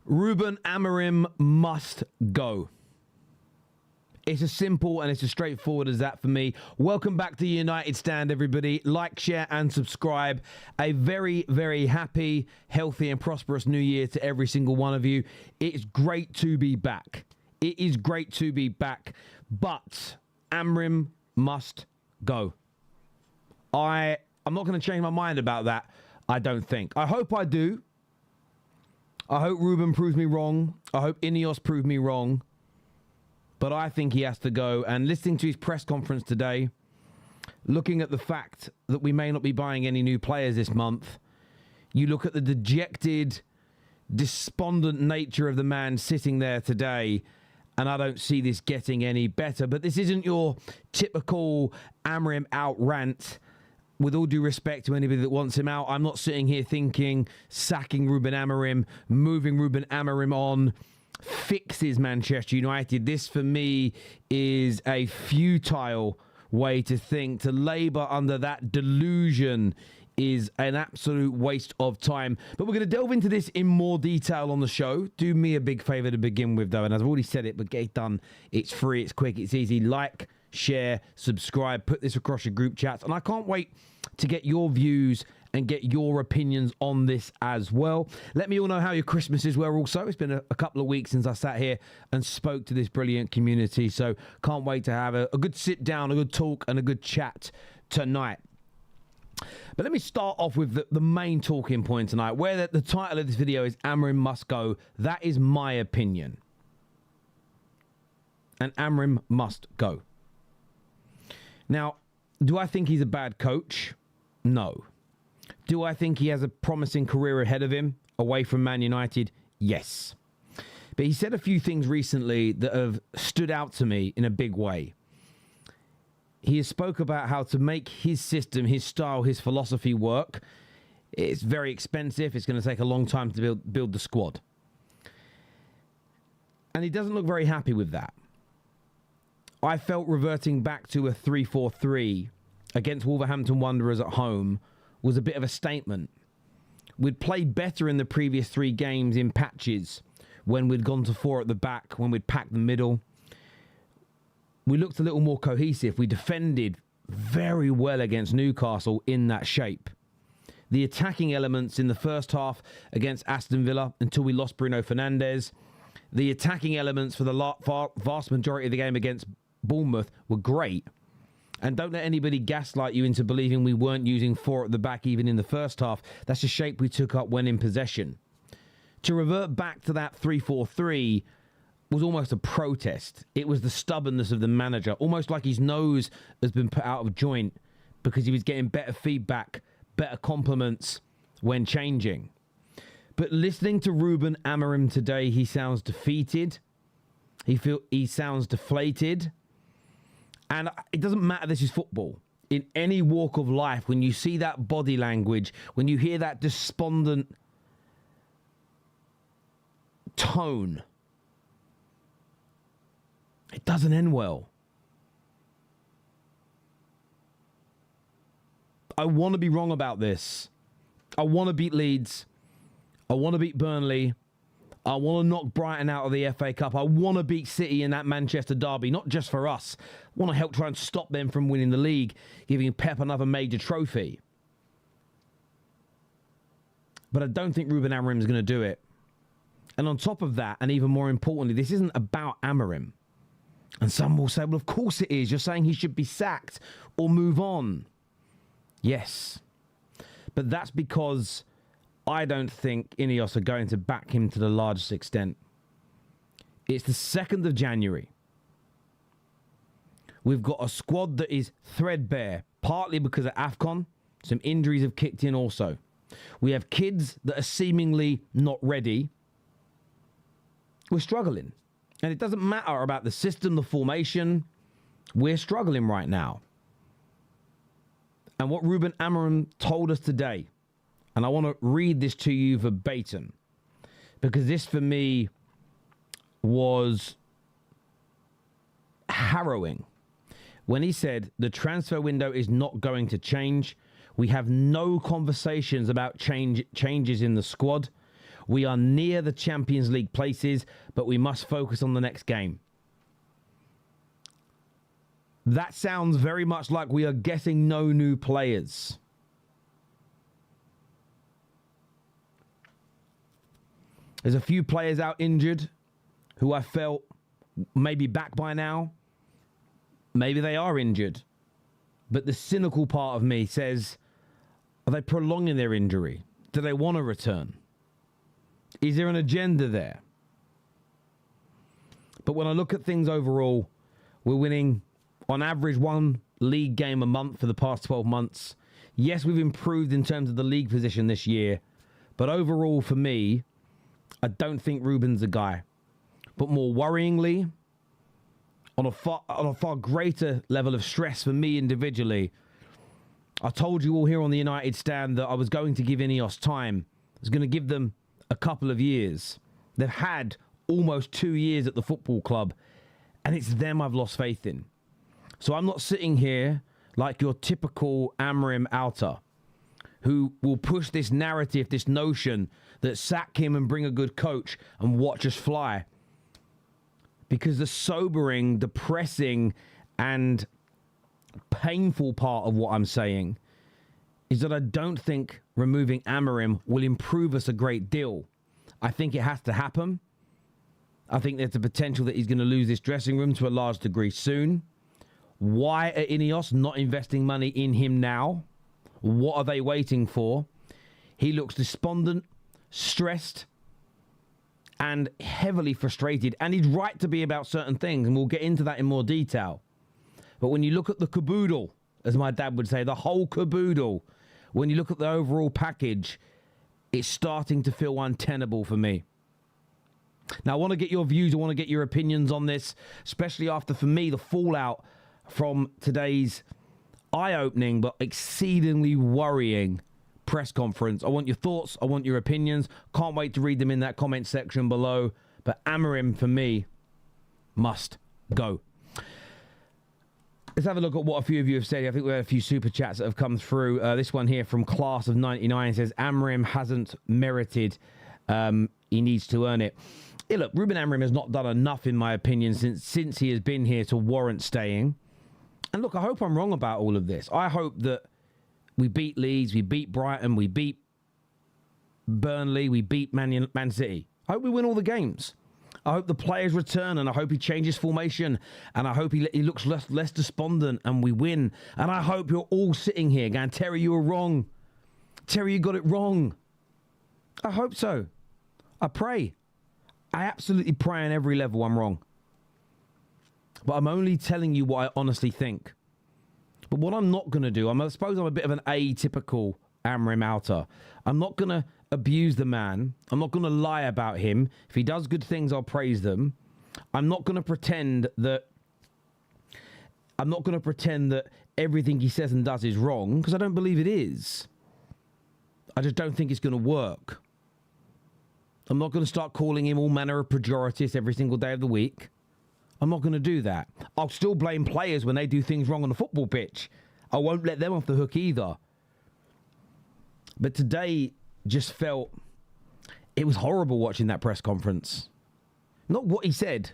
Ruben Amorim must go. It's as simple and it's as straightforward as that for me. Welcome back to United Stand, everybody. Like, share, and subscribe. A very, very happy, healthy, and prosperous new year to every single one of you. It's great to be back. It is great to be back. But Amorim must go. I'm not going to change my mind about that, I don't think. I hope I do. I hope Ruben proves me wrong. I hope INEOS prove me wrong. But I think he has to go. And listening to his press conference today, looking at the fact that we may not be buying any new players this month, you look at the dejected, despondent nature of the man sitting there today, and I don't see this getting any better. But this isn't your typical Amorim out rant. With all due respect to anybody that wants him out, I'm not sitting here thinking sacking Ruben Amorim, moving Ruben Amorim on, fixes Manchester United. This, for me, is a futile way to think. To labour under that delusion is an absolute waste of time. But we're going to delve into this in more detail on the show. Do me a big favour to begin with, though, and I've already said it, but get it done. It's free, it's quick, it's easy. Like, share, subscribe, put this across your group chats, and I can't wait to get your views and get your opinions on this as well. Let me all know how your Christmases were also. It's been a couple of weeks since I sat here and spoke to this brilliant community, so can't wait to have a good sit down, a good talk, and a good chat tonight. But let me start off with the main talking point tonight, where the title of this video is Amorim Must Go. That is my opinion. And Amorim must go. Now, do I think he's a bad coach? No. Do I think he has a promising career ahead of him away from Man United? Yes. But he said a few things recently that have stood out to me in a big way. He has spoke about how to make his system, his style, his philosophy work. It's very expensive. It's going to take a long time to build the squad. And he doesn't look very happy with that. I felt reverting back to a 3-4-3 against Wolverhampton Wanderers at home was a bit of a statement. We'd played better in the previous 3 games in patches when we'd gone to 4 at the back, when we'd packed the middle. We looked a little more cohesive. We defended very well against Newcastle in that shape. The attacking elements in the first half against Aston Villa until we lost Bruno Fernandes. The attacking elements for the vast majority of the game against Bournemouth were great. And don't let anybody gaslight you into believing we weren't using 4 at the back even in the first half. That's the shape we took up when in possession. To revert back to that 3-4-3 was almost a protest. It was the stubbornness of the manager, almost like his nose has been put out of joint because he was getting better feedback, better compliments when changing. But listening to Ruben Amorim today, he sounds defeated. He sounds deflated. And it doesn't matter, this is football. In any walk of life, when you see that body language, when you hear that despondent tone, it doesn't end well. I want to be wrong about this. I want to beat Leeds. I want to beat Burnley. I want to knock Brighton out of the FA Cup. I want to beat City in that Manchester derby, not just for us. I want to help try and stop them from winning the league, giving Pep another major trophy. But I don't think Ruben Amorim is going to do it. And on top of that, and even more importantly, this isn't about Amorim. And some will say, well, of course it is. You're saying he should be sacked or move on. Yes. But that's because I don't think INEOS are going to back him to the largest extent. It's the 2nd of January. We've got a squad that is threadbare, partly because of AFCON. Some injuries have kicked in also. We have kids that are seemingly not ready. We're struggling. And it doesn't matter about the system, the formation. We're struggling right now. And what Ruben Amorim told us today, and I want to read this to you verbatim, because this for me was harrowing. When he said, the transfer window is not going to change. We have no conversations about changes in the squad. We are near the Champions League places, but we must focus on the next game. That sounds very much like we are getting no new players. There's a few players out injured who I felt may be back by now. Maybe they are injured. But the cynical part of me says, are they prolonging their injury? Do they want to return? Is there an agenda there? But when I look at things overall, we're winning on average 1 league game a month for the past 12 months. Yes, we've improved in terms of the league position this year. But overall, for me, I don't think Ruben's the guy. But more worryingly, on a far greater level of stress for me individually, I told you all here on the United Stand that I was going to give INEOS time. I was going to give them a couple of years. They've had almost 2 years at the football club, and it's them I've lost faith in. So I'm not sitting here like your typical Amorim outer who will push this narrative, this notion that sack him and bring a good coach and watch us fly. Because the sobering, depressing, and painful part of what I'm saying is that I don't think removing Amorim will improve us a great deal. I think it has to happen. I think there's a potential that he's going to lose this dressing room to a large degree soon. Why are INEOS not investing money in him now? What are they waiting for? He looks despondent, stressed, and heavily frustrated. And he's right to be about certain things, and we'll get into that in more detail. But when you look at the caboodle, as my dad would say, the whole caboodle, when you look at the overall package, it's starting to feel untenable for me. Now, I want to get your views. I want to get your opinions on this, especially after, for me, the fallout from today's eye-opening but exceedingly worrying press conference. I want your thoughts. I want your opinions. Can't wait to read them in that comment section below. But Amorim, for me, must go. Let's have a look at what a few of you have said. I think we had a few super chats that have come through. This one here from Class of 99 says, Amorim hasn't merited. He needs to earn it. Yeah, look, Ruben Amorim has not done enough, in my opinion, since he has been here to warrant staying. And look, I hope I'm wrong about all of this. I hope that we beat Leeds, we beat Brighton, we beat Burnley, we beat Man City. I hope we win all the games. I hope the players return, and I hope he changes formation, and I hope he looks less despondent, and we win. And I hope you're all sitting here going, Terry, you were wrong. Terry, you got it wrong. I hope so. I pray. I absolutely pray on every level I'm wrong. But I'm only telling you what I honestly think. But what I'm not going to do, I suppose I'm a bit of an atypical Amorim outer. I'm not going to abuse the man. I'm not going to lie about him. If he does good things, I'll praise them. I'm not going to pretend that everything he says and does is wrong, because I don't believe it is. I just don't think it's going to work. I'm not going to start calling him all manner of pejoratives every single day of the week. I'm not going to do that. I'll still blame players when they do things wrong on the football pitch. I won't let them off the hook either. But today just felt... It was horrible watching that press conference. Not what he said.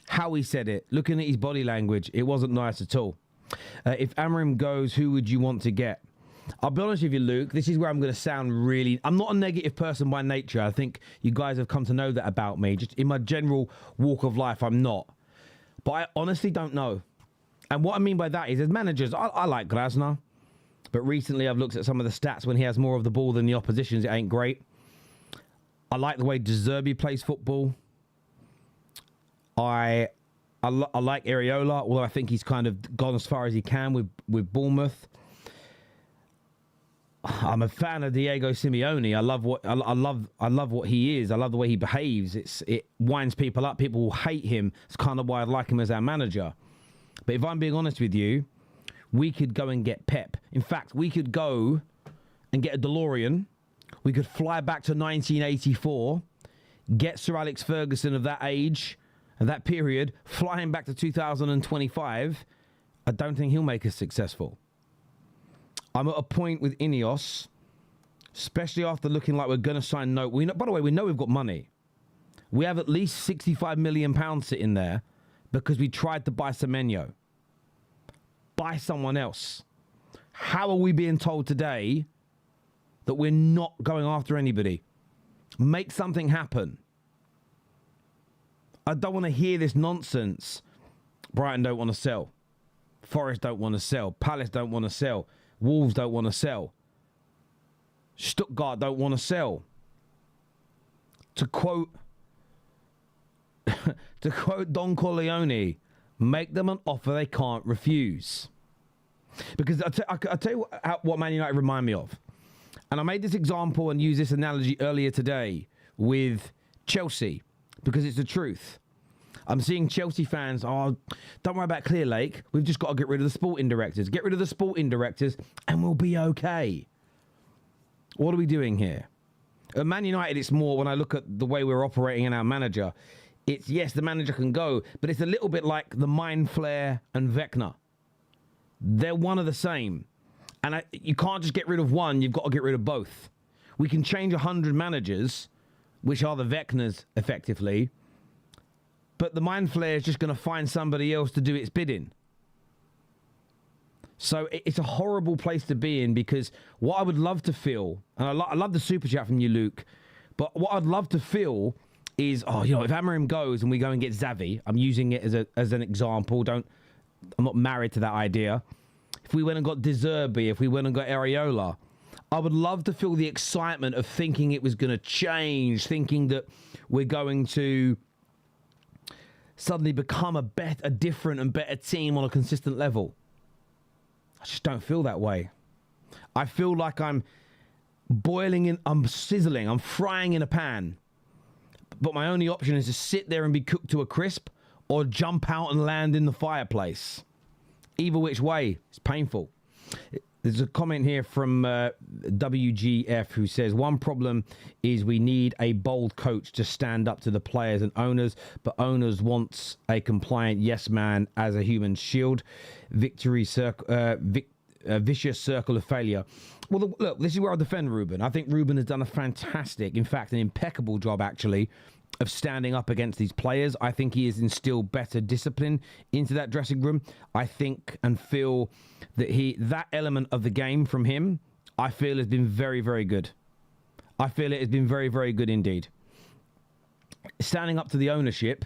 How he said it. Looking at his body language, it wasn't nice at all. If Amorim goes, who would you want to get? I'll be honest with you, Luke. This is where I'm going to sound really... I'm not a negative person by nature. I think you guys have come to know that about me. Just in my general walk of life, I'm not. But I honestly don't know. And what I mean by that is, as managers, I like Glasner. But recently I've looked at some of the stats when he has more of the ball than the opposition's. It ain't great. I like the way De Zerbi plays football. I like Areola, although I think he's kind of gone as far as he can with Bournemouth. I'm a fan of Diego Simeone. I love what he is. I love the way he behaves. It winds people up. People will hate him. It's kind of why I like him as our manager. But if I'm being honest with you, we could go and get Pep. In fact, we could go and get a DeLorean. We could fly back to 1984, get Sir Alex Ferguson of that age, of that period, fly him back to 2025. I don't think he'll make us successful. I'm at a point with INEOS especially after looking like we're going to sign no. We know, by the way, we know we've got money. We have at least £65 million sitting there because we tried to buy Semenyo. Buy someone else. How are we being told today that we're not going after anybody? Make something happen. I don't want to hear this nonsense. Brighton don't want to sell. Forest don't want to sell. Palace don't want to sell. Wolves don't want to sell. Stuttgart don't want to sell. To quote Don Corleone, make them an offer they can't refuse. Because I'll tell you what Man United remind me of. And I made this example and used this analogy earlier today with Chelsea, because it's the truth. I'm seeing Chelsea fans, don't worry about Clear Lake. We've just got to get rid of the sporting directors. Get rid of the sporting directors and we'll be okay. What are we doing here? At Man United, it's more, when I look at the way we're operating in our manager, it's, yes, the manager can go, but it's a little bit like the Mind Flare and Vecna. They're one of the same. And you can't just get rid of one, you've got to get rid of both. We can change 100 managers, which are the Vecnas, effectively, but the Mind Flare is just going to find somebody else to do its bidding. So it's a horrible place to be in, because what I would love to feel, and I love the super chat from you, Luke, but what I'd love to feel is, if Amorim goes and we go and get Xavi, I'm using it as an example, I'm not married to that idea. If we went and got De Zerbi, if we went and got Areola, I would love to feel the excitement of thinking it was going to change, thinking that we're going to suddenly become a different and better team on a consistent level. I just don't feel that way. I feel like I'm I'm sizzling, I'm frying in a pan. But my only option is to sit there and be cooked to a crisp, or jump out and land in the fireplace. Either which way, it's painful. There's a comment here from WGF who says, one problem is we need a bold coach to stand up to the players and owners, but owners wants a compliant yes man as a human shield. Vicious circle of failure. Well, look, this is where I defend Ruben. I think Ruben has done a fantastic, in fact, an impeccable job, actually, of standing up against these players. I think he has instilled better discipline into that dressing room. I think and feel that that element of the game from him, I feel has been very, very good. I feel it has been very, very good indeed. Standing up to the ownership,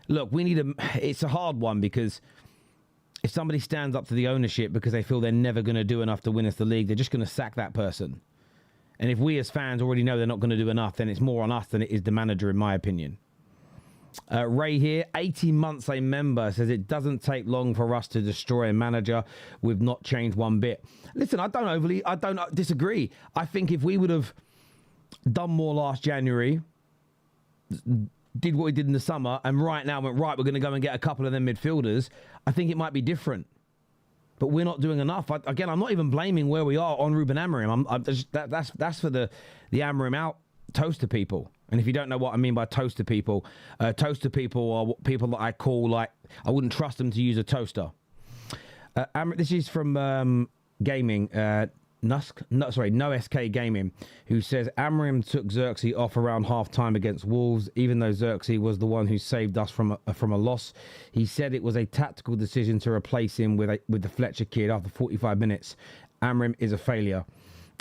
look, it's a hard one, because if somebody stands up to the ownership because they feel they're never going to do enough to win us the league, they're just going to sack that person. And if we as fans already know they're not going to do enough, then it's more on us than it is the manager, in my opinion. Ray here, 18 months a member, says it doesn't take long for us to destroy a manager. We've not changed one bit. Listen, I don't disagree. I think if we would have done more last January, did what we did in the summer, and right now went, right, we're going to go and get a couple of them midfielders, I think it might be different. But we're not doing enough. Again, I'm not even blaming where we are on Ruben Amorim. That's for the Amorim out toaster people. And if you don't know what I mean by toaster people are people that I call, like, I wouldn't trust them to use a toaster. This is from Gaming, No SK Gaming, who says Amorim took Xerxes off around half-time against Wolves, even though Xerxes was the one who saved us from a loss. He said it was a tactical decision to replace him with the Fletcher kid after 45 minutes. Amorim is a failure.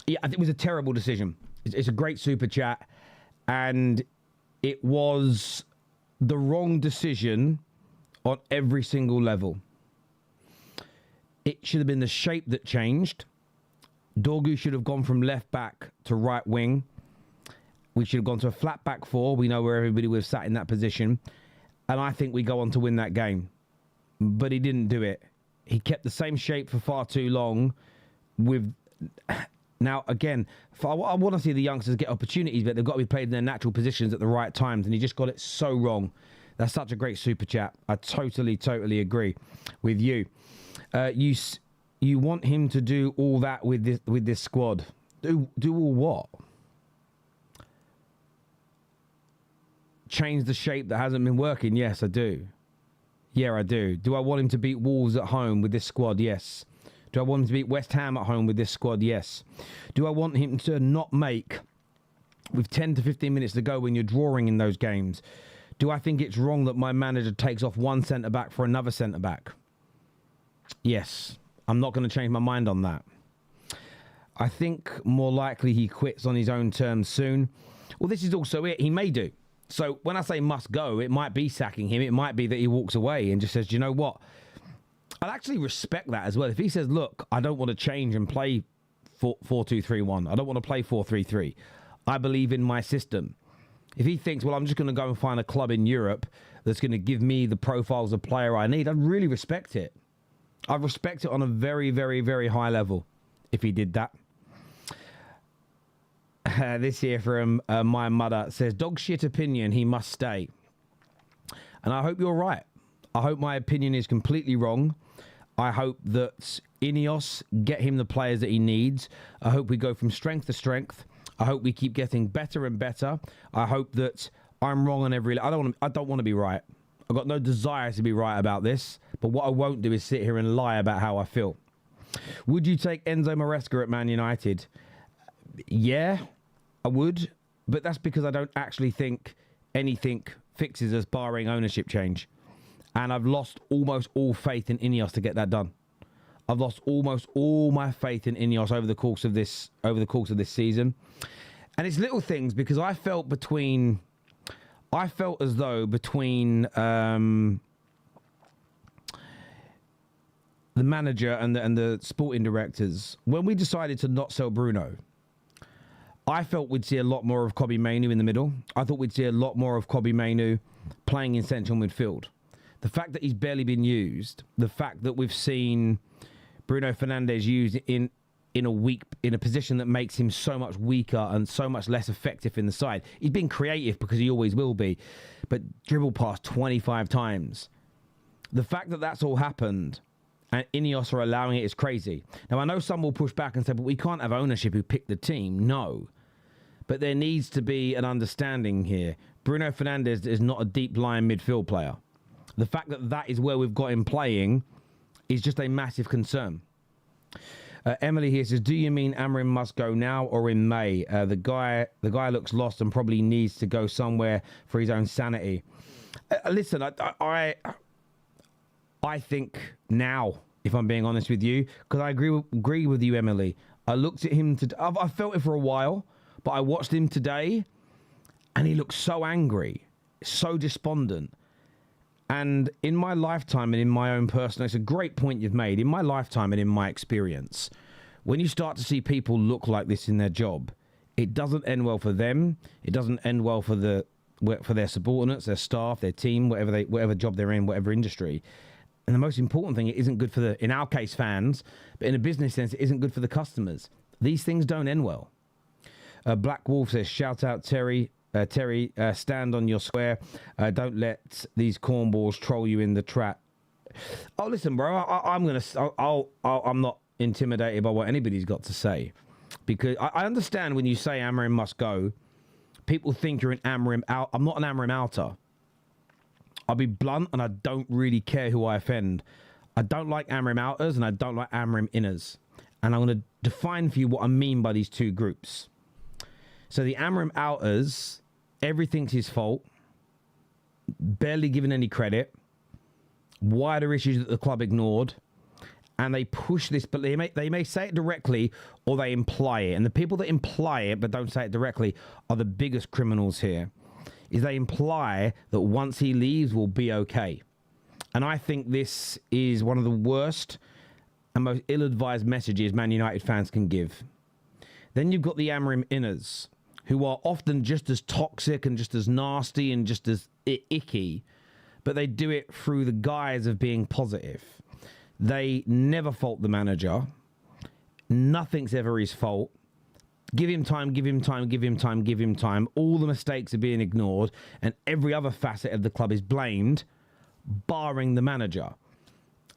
Yeah, I think it was a terrible decision. It's a great super chat, and it was the wrong decision on every single level. It should have been the shape that changed. Dorgu should have gone from left back to right wing. We should have gone to a flat back four. We know where everybody was sat in that position. And I think we go on to win that game. But he didn't do it. He kept the same shape for far too long. Now, again, I want to see the youngsters get opportunities, but they've got to be played in their natural positions at the right times. And he just got it so wrong. That's such a great super chat. I totally agree with you. You want him to do all that with this squad. Do all what? Change the shape that hasn't been working? Yes, I do. Yeah, I do. Do I want him to beat Wolves at home with this squad? Yes. Do I want him to beat West Ham at home with this squad? Yes. Do I want him to not make, with 10 to 15 minutes to go when you're drawing in those games? Do I think it's wrong that my manager takes off one centre-back for another centre-back? Yes. I'm not going to change my mind on that. I think more likely he quits on his own terms soon. Well, this is also it. He may do. So when I say must go, it might be sacking him. It might be that he walks away and just says, you know what? I'd actually respect that as well. If he says, look, I don't want to change and play 4-2-3-1. I don't want to play 4-3-3. I believe in my system. If he thinks, well, I'm just going to go and find a club in Europe that's going to give me the profiles of player I need, I'd really respect it. I'd respect it on a very, very, very high level if he did that. This here from my mother says, dog shit opinion, he must stay. And I hope you're right. I hope my opinion is completely wrong. I hope that INEOS get him the players that he needs. I hope we go from strength to strength. I hope we keep getting better and better. I hope that I'm wrong on every... I don't want to be right. I've got no desire to be right about this. But what I won't do is sit here and lie about how I feel. Would you take Enzo Maresca at Man United? Yeah, I would. But that's because I don't actually think anything fixes us barring ownership change. And I've lost almost all faith in INEOS to get that done. I've lost almost all my faith in INEOS over the course of this season. And it's little things because I felt as though between the manager and the sporting directors, when we decided to not sell Bruno, I felt we'd see a lot more of Kobbie Mainoo in the middle. I thought we'd see a lot more of Kobbie Mainoo playing in central midfield. The fact that he's barely been used, the fact that we've seen Bruno Fernandes used in a position that makes him so much weaker and so much less effective in the side. He's been creative because he always will be, but dribble past 25 times. The fact that that's all happened and INEOS are allowing it is crazy. Now, I know some will push back and say, but we can't have ownership who picked the team. No. But there needs to be an understanding here. Bruno Fernandes is not a deep-lying midfield player. The fact that that is where we've got him playing is just a massive concern. Emily here says, do you mean Amorim must go now or in May? The guy looks lost and probably needs to go somewhere for his own sanity. Listen, I think now, if I'm being honest with you, because I agree with you, Emily. I looked at him today. I felt it for a while, but I watched him today and he looked so angry, so despondent. And in my lifetime and in my own personal, it's a great point you've made. In my lifetime and in my experience, when you start to see people look like this in their job, it doesn't end well for them. It doesn't end well for their subordinates, their staff, their team, whatever job they're in, whatever industry. And the most important thing, it isn't good for in our case, fans, but in a business sense, it isn't good for the customers. These things don't end well. Black Wolf says, shout out Terry. Terry, stand on your square. Don't let these cornballs troll you in the trap. Oh, listen, bro. I'm not intimidated by what anybody's got to say, because I understand when you say Amorim must go, people think you're an Amorim out. I'm not an Amorim outer. I'll be blunt, and I don't really care who I offend. I don't like Amorim outers, and I don't like Amorim inners. And I'm going to define for you what I mean by these two groups. So the Amorim outers, everything's his fault, barely given any credit, wider issues that the club ignored, and they push this, but they may say it directly or they imply it. And the people that imply it but don't say it directly are the biggest criminals here, is they imply that once he leaves, we'll be okay. And I think this is one of the worst and most ill-advised messages Man United fans can give. Then you've got the Amorim inners, who are often just as toxic and just as nasty and just as icky, but they do it through the guise of being positive. They never fault the manager. Nothing's ever his fault. Give him time, give him time, give him time, give him time. All the mistakes are being ignored, and every other facet of the club is blamed, barring the manager.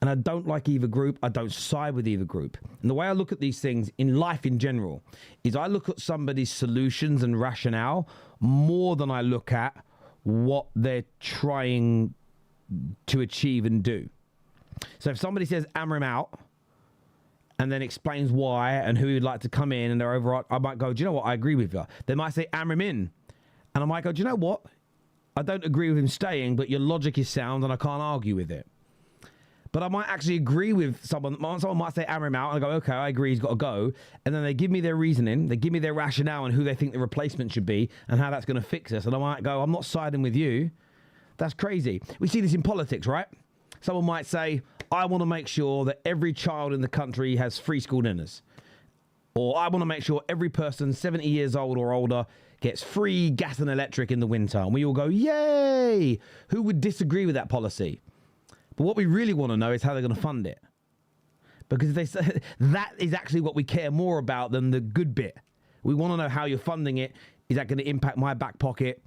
And I don't like either group. I don't side with either group. And the way I look at these things in life in general is I look at somebody's solutions and rationale more than I look at what they're trying to achieve and do. So if somebody says Amorim out and then explains why and who he'd like to come in, and they're over, I might go, do you know what? I agree with you. They might say Amorim in, and I might go, do you know what? I don't agree with him staying, but your logic is sound, and I can't argue with it. But I might actually agree with someone. Someone might say Amorim out, and I go, okay, I agree, he's got to go. And then they give me their reasoning, they give me their rationale and who they think the replacement should be and how that's going to fix us. And I might go, I'm not siding with you. That's crazy. We see this in politics, right? Someone might say, I want to make sure that every child in the country has free school dinners. Or I want to make sure every person 70 years old or older gets free gas and electric in the winter. And we all go, yay! Who would disagree with that policy? But what we really want to know is how they're going to fund it. Because if they say, that is actually what we care more about than the good bit. We want to know how you're funding it. Is that going to impact my back pocket?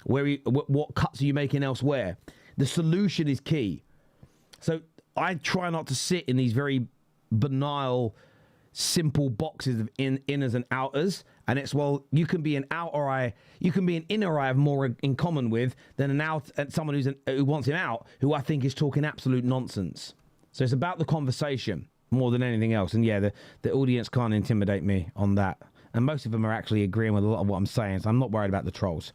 What cuts are you making elsewhere? The solution is key. So I try not to sit in these very banal, simple boxes of inners and outers. And it's, well, you can be an outer eye, you can be an inner I have more in common with than an out, someone who wants him out, who I think is talking absolute nonsense. So it's about the conversation more than anything else. And yeah, the audience can't intimidate me on that. And most of them are actually agreeing with a lot of what I'm saying, so I'm not worried about the trolls.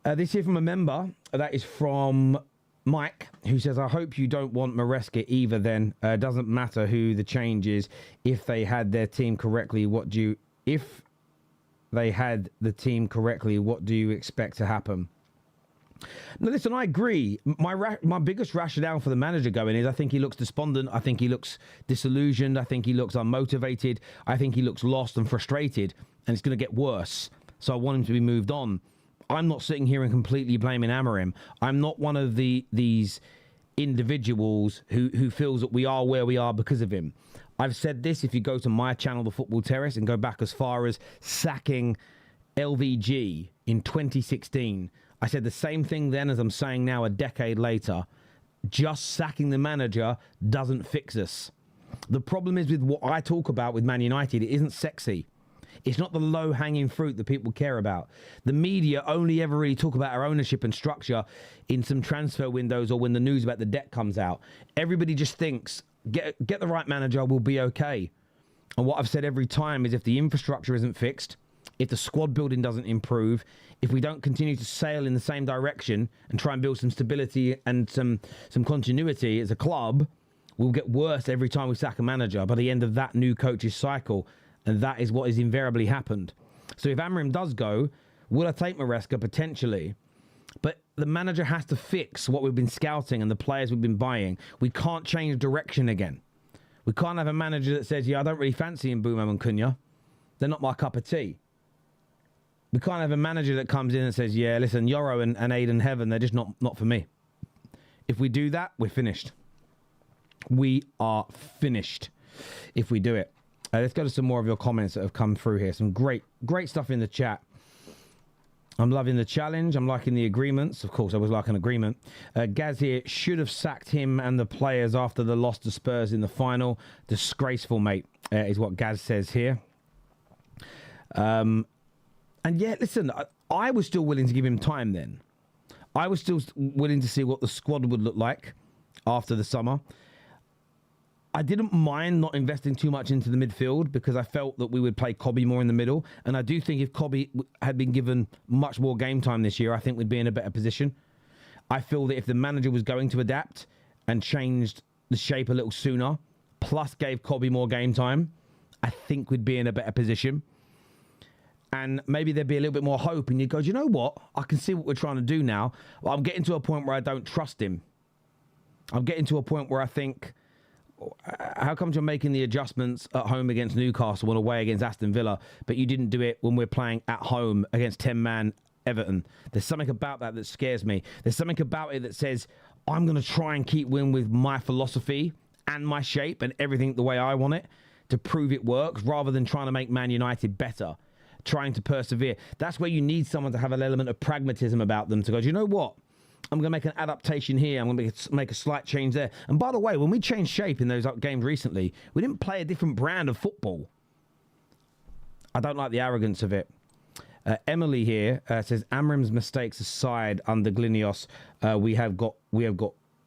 This here from a member, that is from Mike, who says, I hope you don't want Maresca either then. Doesn't matter who the change is. If they had their team correctly, if they had the team correctly, what do you expect to happen? Now, listen, I agree. My biggest rationale for the manager going is I think he looks despondent. I think he looks disillusioned. I think he looks unmotivated. I think he looks lost and frustrated, and it's going to get worse. So I want him to be moved on. I'm not sitting here and completely blaming Amorim. I'm not one of these individuals who feels that we are where we are because of him. I've said this, if you go to my channel, The Football Terrace, and go back as far as sacking LVG in 2016. I said the same thing then as I'm saying now a decade later. Just sacking the manager doesn't fix us. The problem is with what I talk about with Man United, it isn't sexy. It's not the low-hanging fruit that people care about. The media only ever really talk about our ownership and structure in some transfer windows or when the news about the debt comes out. Everybody just thinks, get the right manager, we'll be okay. And what I've said every time is if the infrastructure isn't fixed, if the squad building doesn't improve, if we don't continue to sail in the same direction and try and build some stability and some continuity as a club, we'll get worse every time we sack a manager by the end of that new coach's cycle. And that is what has invariably happened. So if Amorim does go, will I take Maresca? Potentially. But the manager has to fix what we've been scouting and the players we've been buying. We can't change direction again. We can't have a manager that says, yeah, I don't really fancy Mbeumo and Cunha. They're not my cup of tea. We can't have a manager that comes in and says, yeah, listen, Yoro and Aiden Heaven, they're just not for me. If we do that, we're finished. We are finished if we do it. Let's go to some more of your comments that have come through here. Some great stuff in the chat. I'm loving the challenge. I'm liking the agreements. Of course, I was like an agreement. Gaz here should have sacked him and the players after the loss to Spurs in the final. Disgraceful, mate, is what Gaz says here. And yeah, listen, I was still willing to give him time then. I was still willing to see what the squad would look like after the summer. I didn't mind not investing too much into the midfield because I felt that we would play Kobbie more in the middle. And I do think if Kobbie had been given much more game time this year, I think we'd be in a better position. I feel that if the manager was going to adapt and changed the shape a little sooner, plus gave Kobbie more game time, I think we'd be in a better position. And maybe there'd be a little bit more hope. And you'd go, do you know what? I can see what we're trying to do now. Well, I'm getting to a point where I don't trust him. I'm getting to a point where I think, how come you're making the adjustments at home against Newcastle and away against Aston Villa, but you didn't do it when we're playing at home against 10-man Everton? There's something about that scares me. There's something about it that says, I'm going to try and keep winning with my philosophy and my shape and everything the way I want it to prove it works, rather than trying to make Man United better, trying to persevere. That's where you need someone to have an element of pragmatism about them to go, do you know what? I'm going to make an adaptation here. I'm going to make a slight change there. And by the way, when we changed shape in those games recently, we didn't play a different brand of football. I don't like the arrogance of it. Emily here says, Amorim's mistakes aside under Glinios, we have got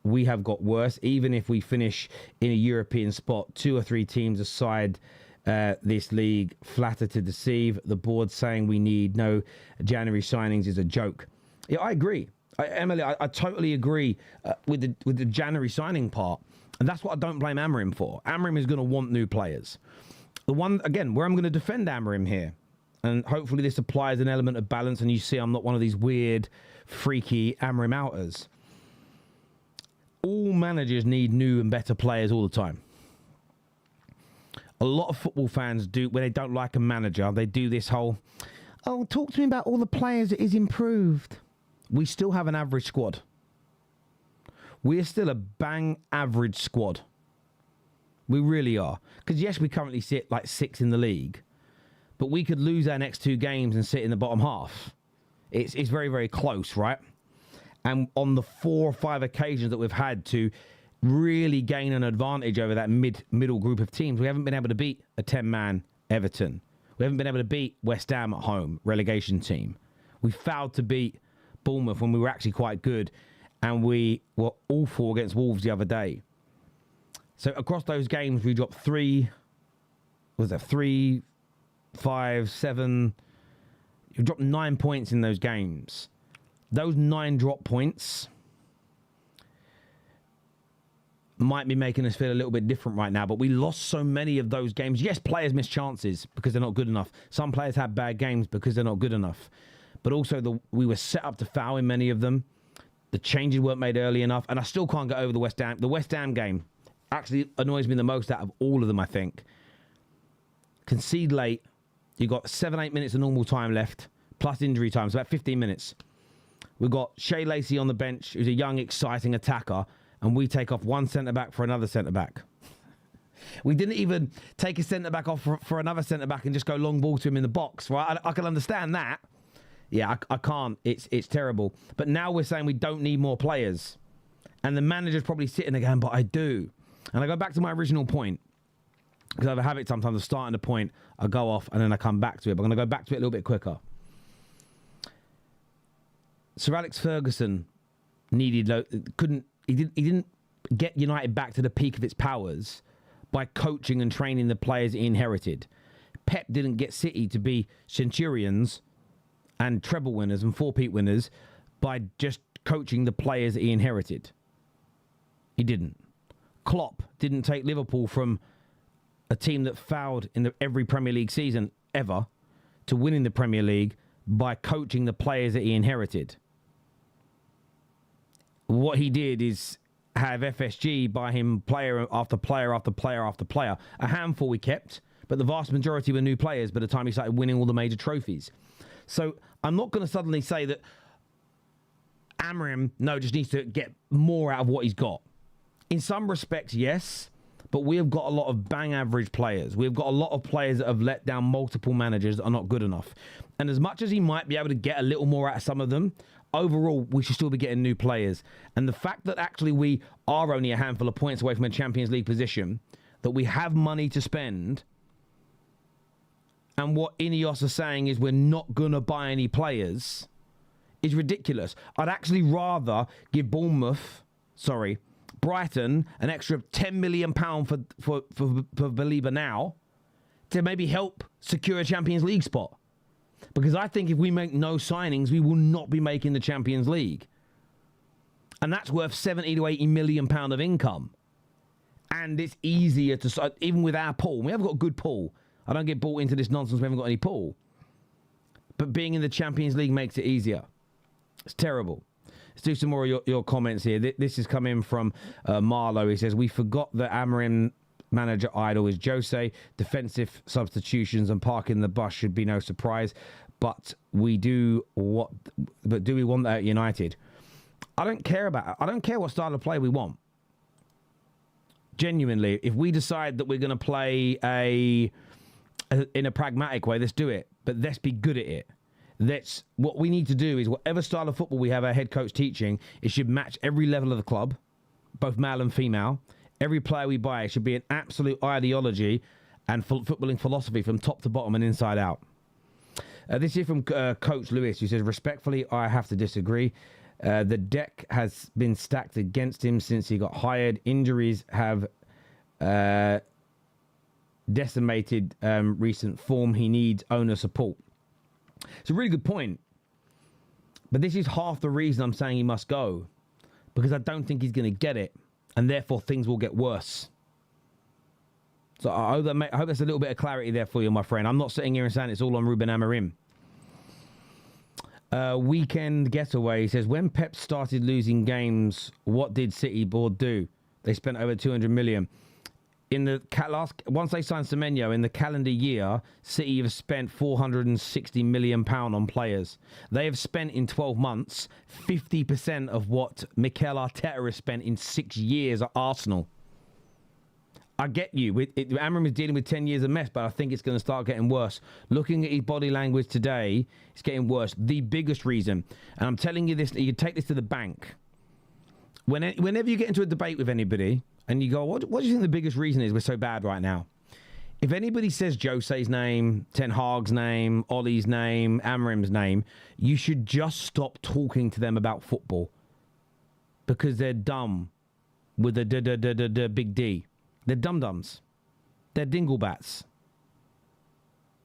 we have got worse. Even if we finish in a European spot, 2 or 3 teams aside this league, flatter to deceive. The board saying we need no January signings is a joke. Yeah, I agree. Emily, I totally agree with the January signing part. And that's what I don't blame Amorim for. Amorim is going to want new players. The one, again, where I'm going to defend Amorim here, and hopefully this applies an element of balance, and you see I'm not one of these weird, freaky Amorim outers. All managers need new and better players all the time. A lot of football fans do, when they don't like a manager, they do this whole, oh, talk to me about all the players that is improved. We still have an average squad. We are still a bang average squad. We really are. Because yes, we currently sit like 6th in the league, but we could lose our next 2 games and sit in the bottom half. It's very, very close, right? And on the 4 or 5 occasions that we've had to really gain an advantage over that middle group of teams, we haven't been able to beat a 10-man Everton. We haven't been able to beat West Ham at home, relegation team. We failed to beat Bournemouth when we were actually quite good, and we were awful against Wolves the other day. So across those games, we dropped 3, 5, 7. You dropped 9 points in those games. Those 9 drop points might be making us feel a little bit different right now, but we lost so many of those games. Yes, players miss chances because they're not good enough. Some players have bad games because they're not good enough. But also, we were set up to foul in many of them. The changes weren't made early enough, and I still can't get over the West Ham. The West Ham game actually annoys me the most out of all of them, I think. Concede late. You got 7-8 minutes of normal time left, plus injury time, so about 15 minutes. We've got Shea Lacey on the bench, who's a young, exciting attacker, and we take off one centre-back for another centre-back. We didn't even take a centre-back off for another centre-back and just go long ball to him in the box, right? I can understand that. Yeah, I can't. It's terrible. But now we're saying we don't need more players. And the manager's probably sitting there going, but I do. And I go back to my original point. Because I have a habit sometimes of starting a point, I go off, and then I come back to it. But I'm going to go back to it a little bit quicker. Sir Alex Ferguson he didn't get United back to the peak of its powers by coaching and training the players he inherited. Pep didn't get City to be Centurions and treble winners and 4-peat winners by just coaching the players that he inherited. He didn't. Klopp didn't take Liverpool from a team that fouled in every Premier League season ever to winning the Premier League by coaching the players that he inherited. What he did is have FSG buy him player after player after player after player. A handful we kept, but the vast majority were new players by the time he started winning all the major trophies. So I'm not going to suddenly say that Amorim, just needs to get more out of what he's got. In some respects, yes, but we have got a lot of bang average players. We've got a lot of players that have let down multiple managers that are not good enough. And as much as he might be able to get a little more out of some of them, overall, we should still be getting new players. And the fact that actually we are only a handful of points away from a Champions League position, that we have money to spend, and what INEOS are saying is we're not going to buy any players, is ridiculous. I'd actually rather give Brighton an extra £10 million for Baleba now to maybe help secure a Champions League spot. Because I think if we make no signings, we will not be making the Champions League. And that's worth 70 to 80 million pound of income. And it's easier to, even with our pool, we have got a good pool. I don't get bought into this nonsense, we haven't got any pool. But being in the Champions League makes it easier. It's terrible. Let's do some more of your comments here. This is coming from Marlowe. He says, we forgot that Amorim manager idol is Jose. Defensive substitutions and parking the bus should be no surprise. But do we want that at United? I don't care what style of play we want. Genuinely, if we decide that we're going to play in a pragmatic way, let's do it. But let's be good at it. What we need to do is whatever style of football we have our head coach teaching, it should match every level of the club, both male and female. Every player we buy should be an absolute ideology and footballing philosophy from top to bottom and inside out. This is from Coach Lewis, who says, respectfully, I have to disagree. The deck has been stacked against him since he got hired. Injuries have decimated recent form. He needs owner support. It's a really good point. But this is half the reason I'm saying he must go. Because I don't think he's going to get it. And therefore, things will get worse. So I hope that's a little bit of clarity there for you, my friend. I'm not sitting here and saying it's all on Ruben Amorim. Weekend getaway says, when Pep started losing games, what did City board do? They spent over 200 million. In the once they signed Semenyo in the calendar year, City have spent 460 million pound on players. They have spent in 12 months 50% of what Mikel Arteta has spent in 6 years at Arsenal. I get you. Amorim is dealing with 10 years of mess, but I think it's going to start getting worse. Looking at his body language today, it's getting worse. The biggest reason, and I'm telling you this, you take this to the bank. Whenever you get into a debate with anybody, and you go, what do you think the biggest reason is we're so bad right now? If anybody says Jose's name, Ten Hag's name, Ollie's name, Amorim's name, you should just stop talking to them about football. Because they're dumb with a big D. They're dum-dums. They're dinglebats.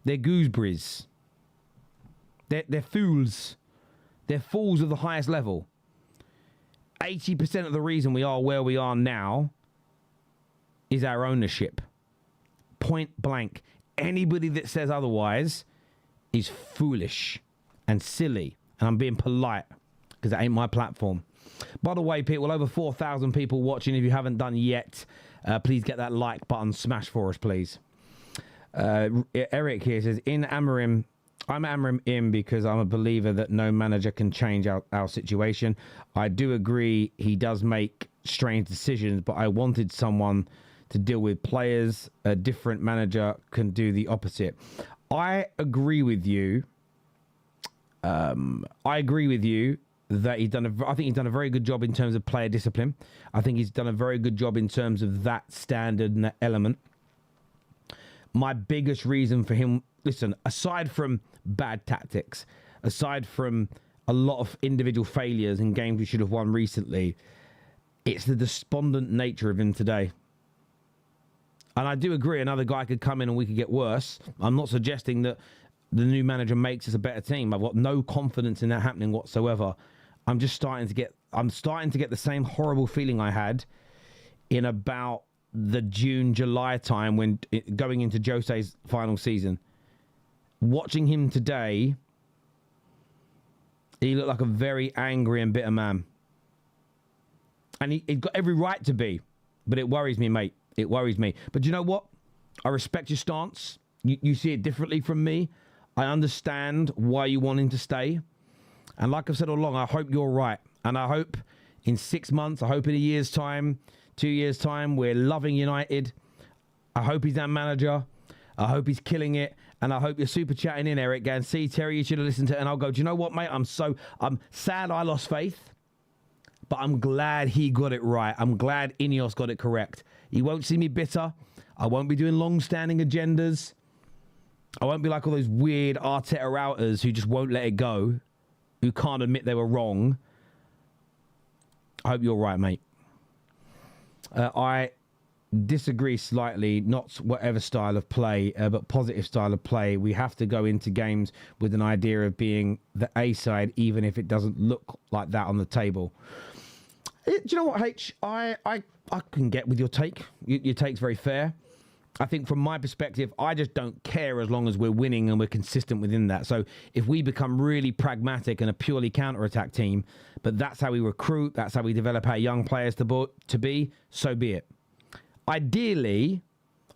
They're gooseberries. They're fools. They're fools of the highest level. 80% of the reason we are where we are now is our ownership. Point blank. Anybody that says otherwise is foolish and silly. And I'm being polite because that ain't my platform. By the way, people, over 4,000 people watching. If you haven't done yet, please get that like button smashed for us, please. Eric here says, I'm Amorim in because I'm a believer that no manager can change our situation. I do agree he does make strange decisions, but I wanted someone to deal with players. A different manager can do the opposite. I agree with you. That I think he's done a very good job in terms of player discipline. I think he's done a very good job in terms of that standard and that element. My biggest reason for him, listen, aside from bad tactics, aside from a lot of individual failures in games we should have won recently, it's the despondent nature of him today. And I do agree, another guy could come in and we could get worse. I'm not suggesting that the new manager makes us a better team. I've got no confidence in that happening whatsoever. I'm starting to get the same horrible feeling I had in about the June, July time when going into Jose's final season. Watching him today, he looked like a very angry and bitter man. And he's got every right to be, but it worries me, mate. It worries me. But you know what? I respect your stance. You see it differently from me. I understand why you want him to stay. And like I've said all along, I hope you're right. And I hope in 6 months, I hope in a year's time, 2 years' time, we're loving United. I hope he's our manager. I hope he's killing it. And I hope you're super chatting in, Eric. And see, Terry, you should have listened to it. And I'll go, do you know what, mate? I'm sad I lost faith. But I'm glad he got it right. I'm glad INEOS got it correct. You won't see me bitter. I won't be doing long-standing agendas. I won't be like all those weird Arteta routers who just won't let it go, who can't admit they were wrong. I hope you're right, mate. I disagree slightly, not whatever style of play, but positive style of play. We have to go into games with an idea of being the A side, even if it doesn't look like that on the table. Do you know what, H? I can get with your take. Your take's very fair. I think from my perspective, I just don't care as long as we're winning and we're consistent within that. So if we become really pragmatic and a purely counter-attack team, but that's how we recruit, that's how we develop our young players to be, so be it. Ideally,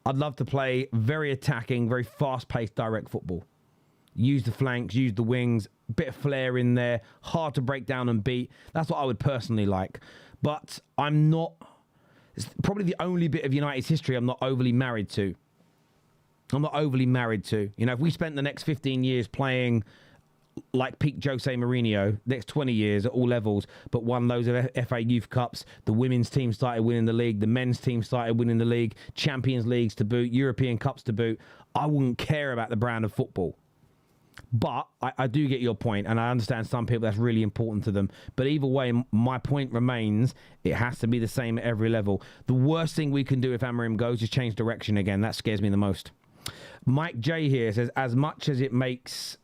I'd love to play very attacking, very fast-paced, direct football. Use the flanks, use the wings, bit of flair in there, hard to break down and beat. That's what I would personally like. But I'm not... It's probably the only bit of United's history I'm not overly married to. I'm not overly married to. You know, if we spent the next 15 years playing like peak Jose Mourinho, next 20 years at all levels, but won loads of FA Youth Cups, the women's team started winning the league, the men's team started winning the league, Champions Leagues to boot, European Cups to boot, I wouldn't care about the brand of football. But I do get your point, and I understand some people that's really important to them. But either way, my point remains, it has to be the same at every level. The worst thing we can do if Amorim goes is change direction again. That scares me the most. Mike J here says, as much as he makes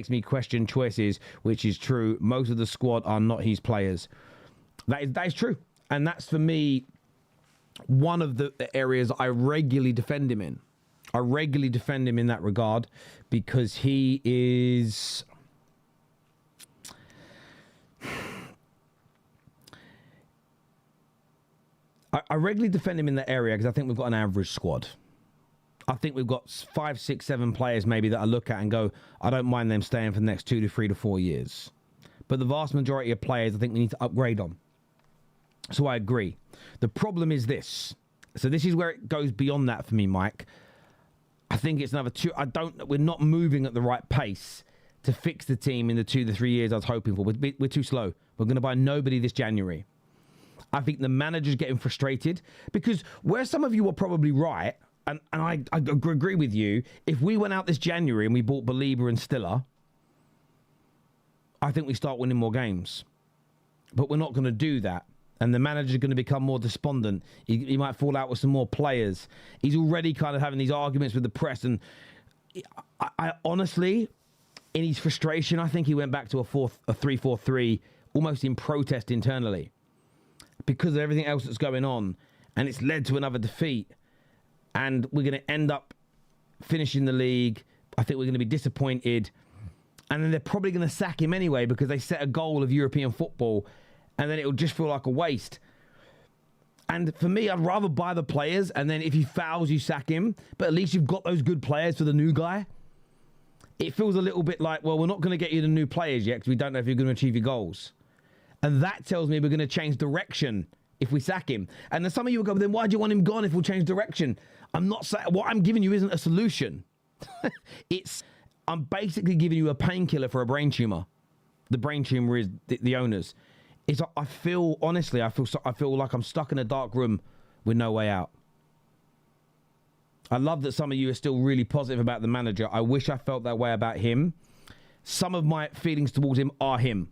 me question choices, which is true, most of the squad are not his players. That is true. And that's, for me, one of the areas I regularly defend him in. I regularly defend him in that regard because he is... I regularly defend him in that area because I think we've got an average squad. I think we've got 5, 6, 7 players maybe that I look at and go, I don't mind them staying for the next 2 to 3 to 4 years. But the vast majority of players, I think we need to upgrade on. So I agree. The problem is this. So this is where it goes beyond that for me, Mike. I think it's another 2. We're not moving at the right pace to fix the team in the 2 to 3 years I was hoping for. We're too slow. We're going to buy nobody this January. I think the manager's getting frustrated because where some of you are probably right, and I agree with you, if we went out this January and we bought Baleba and Stiller, I think we start winning more games. But we're not going to do that. And the manager's going to become more despondent. He might fall out with some more players. He's already kind of having these arguments with the press. And I honestly, in his frustration, I think he went back to a 3-4-3, almost in protest internally. Because of everything else that's going on. And it's led to another defeat. And we're going to end up finishing the league. I think we're going to be disappointed. And then they're probably going to sack him anyway because they set a goal of European football. And then it'll just feel like a waste. And for me, I'd rather buy the players. And then if he fouls, you sack him. But at least you've got those good players for the new guy. It feels a little bit like, well, we're not going to get you the new players yet because we don't know if you're going to achieve your goals. And that tells me we're going to change direction if we sack him. And then some of you will go, then why do you want him gone if we'll change direction? I'm not saying, what I'm giving you isn't a solution. I'm basically giving you a painkiller for a brain tumor. The brain tumor is the owners. I feel like I'm stuck in a dark room with no way out. I love that some of you are still really positive about the manager. I wish I felt that way about him. Some of my feelings towards him are him.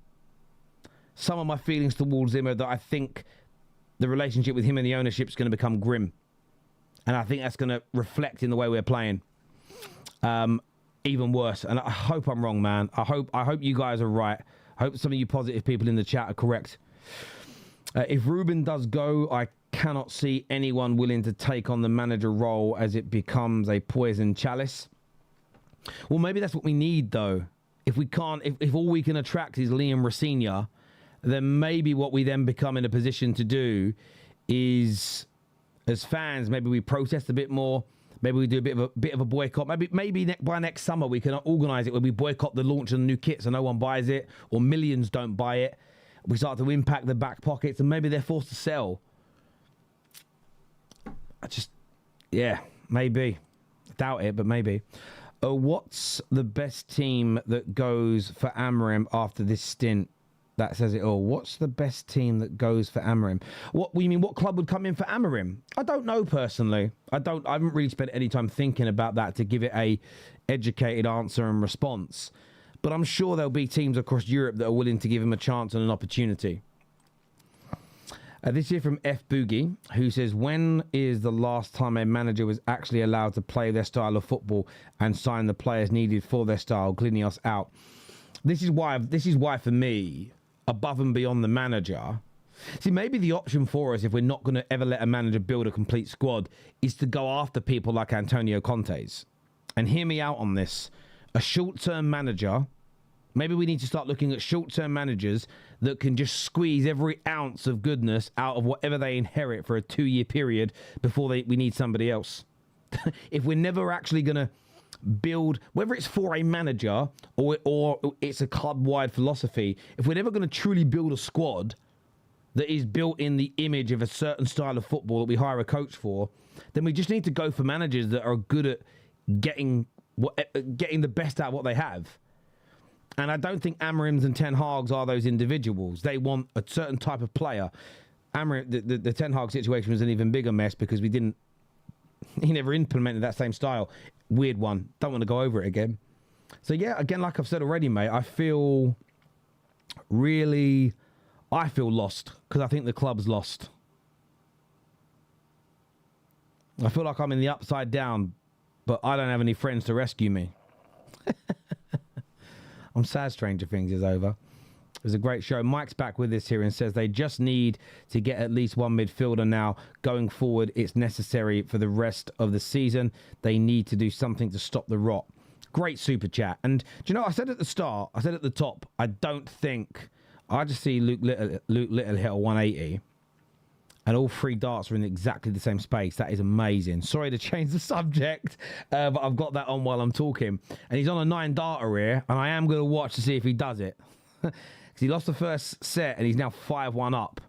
Some of my feelings towards him are that I think the relationship with him and the ownership is going to become grim. And I think that's going to reflect in the way we're playing. Even worse. And I hope I'm wrong, man. I hope you guys are right. I hope some of you positive people in the chat are correct. If Ruben does go, I cannot see anyone willing to take on the manager role as it becomes a poison chalice. Well, maybe that's what we need, though. If all we can attract is Liam Rosenior, then maybe what we then become in a position to do is, as fans, maybe we protest a bit more. Maybe we do a bit of a boycott. Maybe by next summer we can organise it where we boycott the launch of the new kit so no one buys it, or millions don't buy it. We start to impact the back pockets, and maybe they're forced to sell. Maybe. Doubt it, but maybe. What's the best team that goes for Amorim after this stint? That says it all. What's the best team that goes for Amorim? What club would come in for Amorim? I don't know personally. I haven't really spent any time thinking about that to give it a educated answer and response. But I'm sure there'll be teams across Europe that are willing to give him a chance and an opportunity. This here from F Boogie, who says, when is the last time a manager was actually allowed to play their style of football and sign the players needed for their style? INEOS out. This is why for me, above and beyond the manager. See, maybe the option for us, if we're not going to ever let a manager build a complete squad, is to go after people like Antonio Conte's. And hear me out on this. A short-term manager, maybe we need to start looking at short-term managers that can just squeeze every ounce of goodness out of whatever they inherit for a 2-year period before we need somebody else. If we're never actually going to build, whether it's for a manager or it's a club-wide philosophy, if we're never going to truly build a squad that is built in the image of a certain style of football that we hire a coach for, then we just need to go for managers that are good at getting the best out of what they have. And I don't think Amorims and Ten Hag's are those individuals. They want a certain type of player. Amorim, the Ten Hag situation was an even bigger mess because he never implemented that same style. Weird one. Don't want to go over it again. So, yeah, again, like I've said already, mate, I feel lost because I think the club's lost. I feel like I'm in the upside down, but I don't have any friends to rescue me. I'm sad Stranger Things is over. It was a great show. Mike's back with us here and says they just need to get at least one midfielder now. Going forward, it's necessary for the rest of the season. They need to do something to stop the rot. Great super chat. And do you know, I said at the start, I said at the top, I don't think, I just see Luke Little hit a 180. And all three darts are in exactly the same space. That is amazing. Sorry to change the subject, but I've got that on while I'm talking. And he's on a 9-darter here, and I am going to watch to see if he does it. Because he lost the first set, and he's now 5-1 up.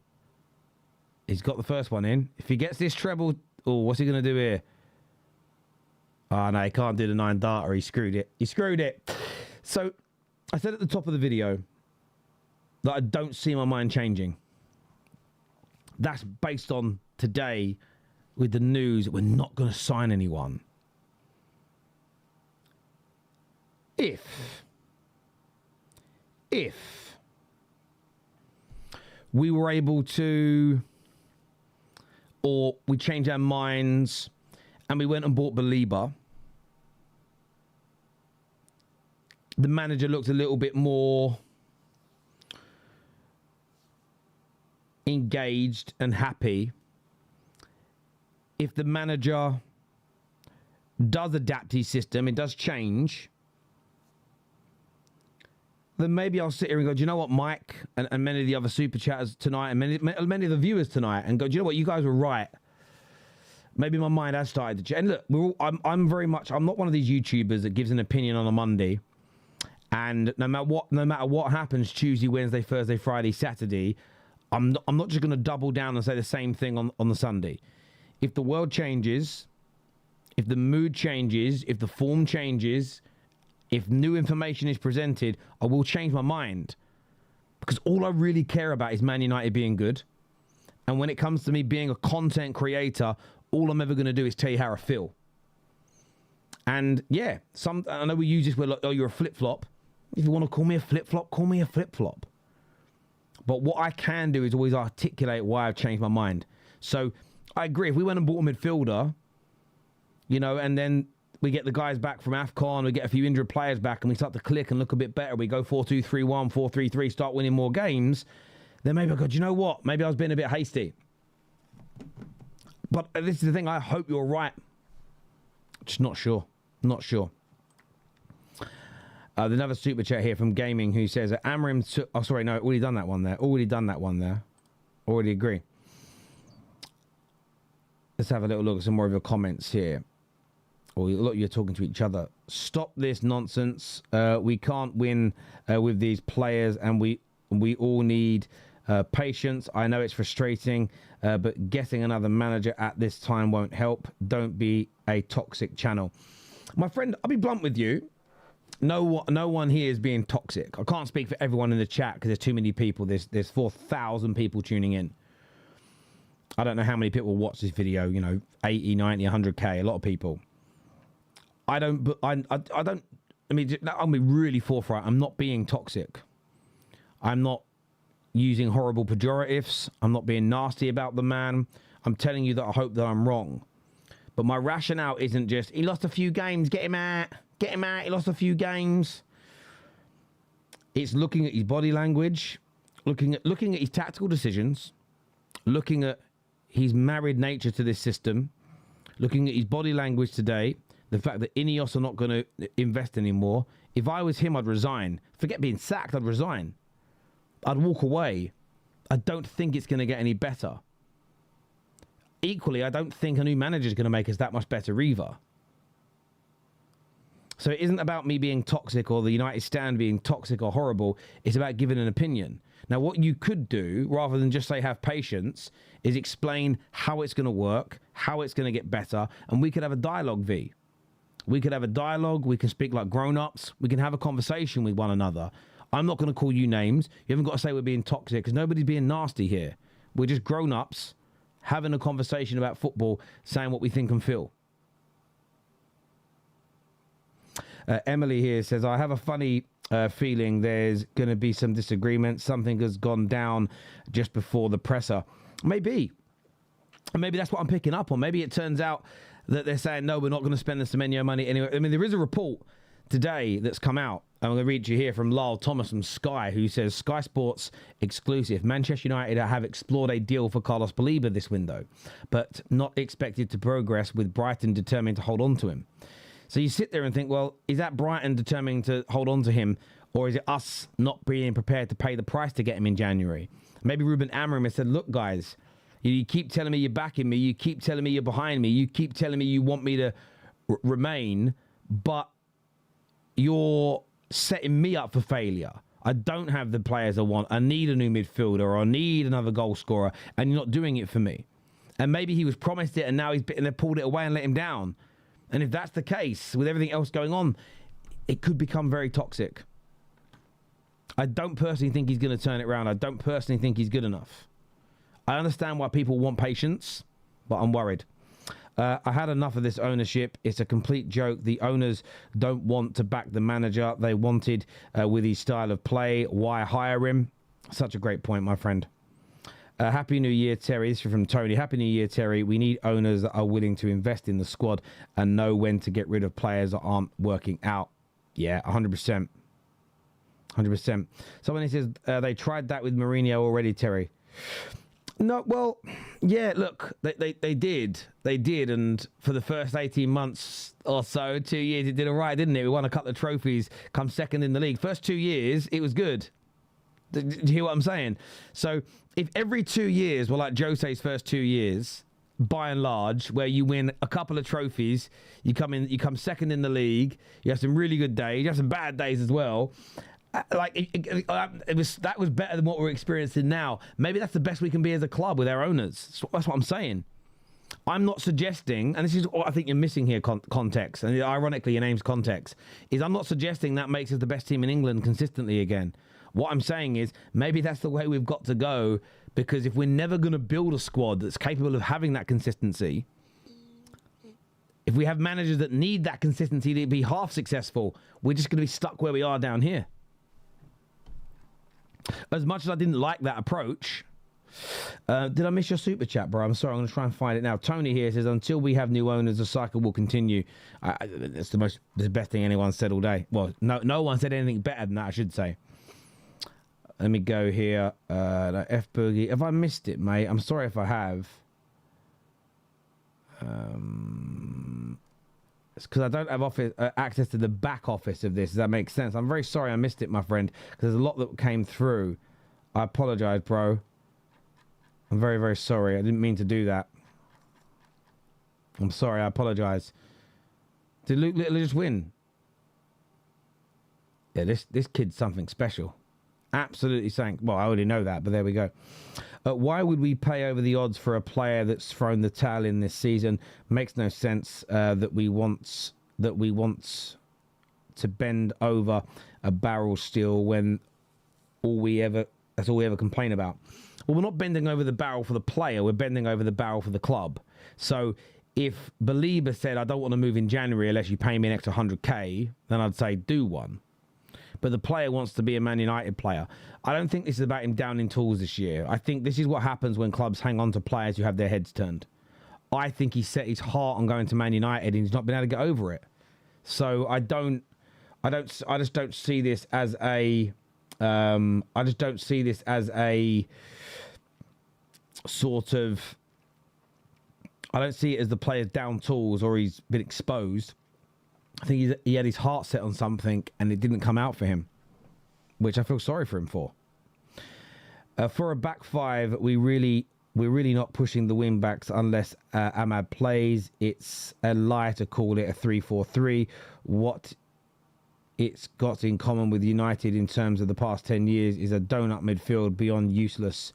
He's got the first one in. If he gets this treble... Oh, what's he going to do here? Oh, no, he can't do the 9-darter. He screwed it. He screwed it. So, I said at the top of the video that I don't see my mind changing. That's based on today with the news that we're not going to sign anyone. If we were able to, or we changed our minds and we went and bought Baleba, the manager looked a little bit more engaged and happy. If the manager does adapt his system, it does change, then maybe I'll sit here and go, do you know what, Mike, and many of the other super chatters tonight, and many of the viewers tonight, and go, do you know what, you guys were right. Maybe my mind has started to change. And look, I'm not one of these YouTubers that gives an opinion on a Monday, and no matter what happens Tuesday, Wednesday, Thursday, Friday, Saturday, I'm not just going to double down and say the same thing on the Sunday. If the world changes, if the mood changes, if the form changes, if new information is presented, I will change my mind. Because all I really care about is Man United being good. And when it comes to me being a content creator, all I'm ever going to do is tell you how I feel. And yeah, I know we use this word like, oh, you're a flip-flop. If you want to call me a flip-flop, call me a flip-flop. But what I can do is always articulate why I've changed my mind. So I agree. If we went and bought a midfielder, and then we get the guys back from AFCON, we get a few injured players back, and we start to click and look a bit better. We go 4-2-3-1, 4-3-3, start winning more games. Then maybe I go, do you know what? Maybe I was being a bit hasty. But this is the thing. I hope you're right. Just not sure. Not sure. Another super chat here from Gaming who says that Amorim took... Oh, sorry, no, already done that one there. Already agree. Let's have a little look at some more of your comments here. Or a lot of you are talking to each other. Stop this nonsense. We can't win with these players, and we all need patience. I know it's frustrating, but getting another manager at this time won't help. Don't be a toxic channel. My friend, I'll be blunt with you. No one here is being toxic. I can't speak for everyone in the chat because there's too many people. There's 4,000 people tuning in. I don't know how many people watch this video. 80, 90, 100K. A lot of people. I'll be really forthright. I'm not being toxic. I'm not using horrible pejoratives. I'm not being nasty about the man. I'm telling you that I hope that I'm wrong. But my rationale isn't just, he lost a few games, get him out. Get him out. He lost a few games. It's looking at his body language, looking at his tactical decisions, looking at his married nature to this system, looking at his body language today, the fact that INEOS are not going to invest anymore. If I was him, I'd resign. Forget being sacked, I'd resign. I'd walk away. I don't think it's going to get any better. Equally, I don't think a new manager is going to make us that much better either. So it isn't about me being toxic or the United stand being toxic or horrible. It's about giving an opinion. Now, what you could do, rather than just say have patience, is explain how it's going to work, how it's going to get better, and we could have a dialogue, V. We could have a dialogue. We can speak like grown-ups. We can have a conversation with one another. I'm not going to call you names. You haven't got to say we're being toxic because nobody's being nasty here. We're just grown-ups having a conversation about football, saying what we think and feel. Emily here says, I have a funny feeling there's going to be some disagreement. Something has gone down just before the presser. Maybe. And maybe that's what I'm picking up on. Maybe it turns out that they're saying, no, we're not going to spend the Semenyo money anyway. I mean, there is a report today that's come out. I'm going to read you here from Lyle Thomas from Sky, who says, Sky Sports exclusive. Manchester United have explored a deal for Carlos Baleba this window, but not expected to progress, with Brighton determined to hold on to him. So you sit there and think, well, is that Brighton determining to hold on to him, or is it us not being prepared to pay the price to get him in January? Maybe Ruben Amorim has said, look, guys, you keep telling me you're backing me. You keep telling me you're behind me. You keep telling me you want me to remain, but you're setting me up for failure. I don't have the players I want. I need a new midfielder, or I need another goal scorer, and you're not doing it for me. And maybe he was promised it, and now he's bitten, they pulled it away and let him down. And if that's the case, with everything else going on, it could become very toxic. I don't personally think he's going to turn it around. I don't personally think he's good enough. I understand why people want patience, but I'm worried. I had enough of this ownership. It's a complete joke. The owners don't want to back the manager they wanted with his style of play. Why hire him? Such a great point, my friend. Happy New Year, Terry. This is from Tony. Happy New Year, Terry. We need owners that are willing to invest in the squad and know when to get rid of players that aren't working out. Yeah, 100%. 100%. Someone says they tried that with Mourinho already, Terry. No, well, yeah, look, they did. They did, and for the first 18 months or so, 2 years, it did all right, didn't it? We won a couple of trophies, come second in the league. First 2 years, it was good. Do you hear what I'm saying? So if every 2 years were like Jose's first 2 years, by and large, where you win a couple of trophies, you come second in the league, you have some really good days, you have some bad days as well. That was better than what we're experiencing now. Maybe that's the best we can be as a club with our owners. That's what I'm saying. I'm not suggesting, and this is what I think you're missing here, context, and ironically your name's context, is I'm not suggesting that makes us the best team in England consistently again. What I'm saying is maybe that's the way we've got to go, because if we're never going to build a squad that's capable of having that consistency, if we have managers that need that consistency to be half successful, we're just going to be stuck where we are down here. As much as I didn't like that approach, did I miss your super chat, bro? I'm sorry, I'm going to try and find it now. Tony here says, until we have new owners, the cycle will continue. That's the best thing anyone said all day. Well, no one said anything better than that, I should say. Let me go here. F Boogie. Have I missed it, mate? I'm sorry if I have. It's because I don't have access to the back office of this. Does that make sense? I'm very sorry I missed it, my friend, because there's a lot that came through. I apologize, bro. I'm very, very sorry. I didn't mean to do that. I'm sorry. I apologize. Did Luke Little just win? Yeah, this kid's something special. Absolutely something. Well, I already know that, but there we go. Why would we pay over the odds for a player that's thrown the towel in this season? Makes no sense that we want to bend over a barrel still when that's all we ever complain about. Well, we're not bending over the barrel for the player. We're bending over the barrel for the club. So if Baleba said, I don't want to move in January unless you pay me an extra 100k, then I'd say do one. But the player wants to be a Man United player. I don't think this is about him downing tools this year. I think this is what happens when clubs hang on to players who have their heads turned. I think he set his heart on going to Man United and he's not been able to get over it. So I just don't see this as a sort of, I don't see it as the player's down tools or he's been exposed. I think he had his heart set on something and it didn't come out for him, which I feel sorry for him for. For a back five, we're really not pushing the wing backs unless Ahmad plays. It's a lie to call it a 3-4-3. What it's got in common with United in terms of the past 10 years is a donut midfield beyond useless.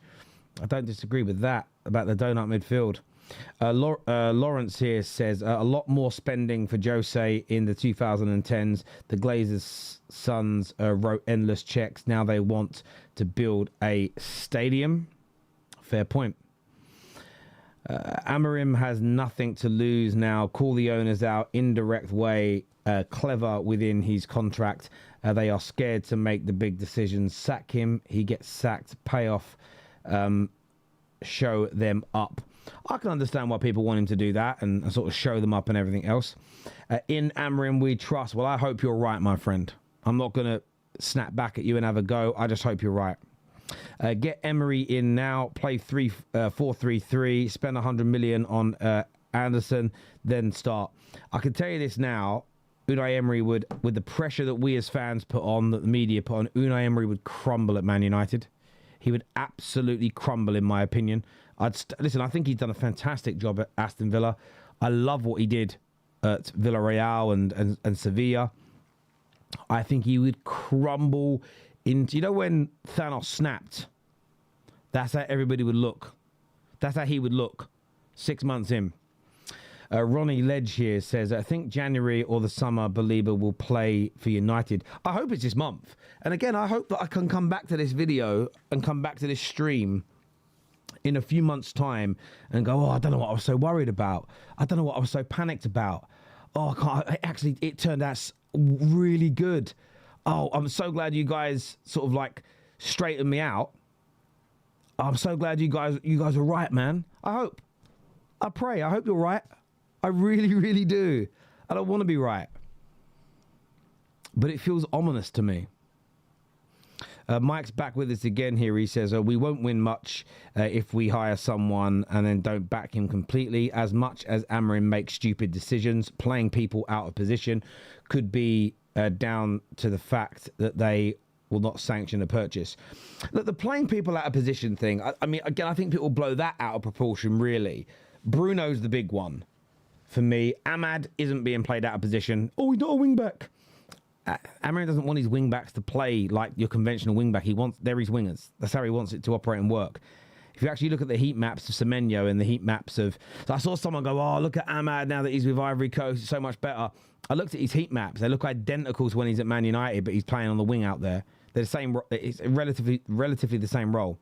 I don't disagree with that about the donut midfield. Lawrence here says a lot more spending for Jose in the 2010s. The Glazers' sons wrote endless checks. Now they want to build a stadium. Fair point. Amorim has nothing to lose now. Call the owners out. Indirect way. Clever within his contract. They are scared to make the big decisions. Sack him. He gets sacked. Payoff. Show them up. I can understand why people want him to do that and sort of show them up and everything else. In Amorim we trust. Well, I hope you're right, my friend. I'm not going to snap back at you and have a go. I just hope you're right. Get Emery in now. Play 4-3-3. Spend 100 million on Anderson. Then start. I can tell you this now. Unai Emery would, with the pressure that we as fans put on, that the media put on, Unai Emery would crumble at Man United. He would absolutely crumble, in my opinion. Listen, I think he's done a fantastic job at Aston Villa. I love what he did at Villarreal and Sevilla. I think he would crumble into... You know when Thanos snapped? That's how everybody would look. That's how he would look 6 months in. Ronnie Ledge here says, I think January or the summer, Baleba will play for United. I hope it's this month. And again, I hope that I can come back to this video and come back to this stream in a few months' time and go, oh, I don't know what I was so worried about. I don't know what I was so panicked about. Oh, I can't. Actually, it turned out really good. Oh, I'm so glad you guys sort of like straightened me out. I'm so glad you guys are right, man. I hope. I pray. I hope you're right. I really, really do. I don't want to be right. But it feels ominous to me. Mike's back with us again here. He says, we won't win much if we hire someone and then don't back him completely. As much as Amorim makes stupid decisions, playing people out of position could be down to the fact that they will not sanction a purchase. Look, the playing people out of position thing, I mean, again, I think people blow that out of proportion, really. Bruno's the big one for me. Ahmad isn't being played out of position. Oh, he's not a wing-back. Amorim doesn't want his wing-backs to play like your conventional wing-back. They're his wingers. That's how he wants it to operate and work. If you actually look at the heat maps of Semenyo and the heat maps of... So I saw someone go, oh, look at Ahmad now that he's with Ivory Coast. It's so much better. I looked at his heat maps. They look identical to when he's at Man United, but he's playing on the wing out there. They're the same. It's relatively the same role.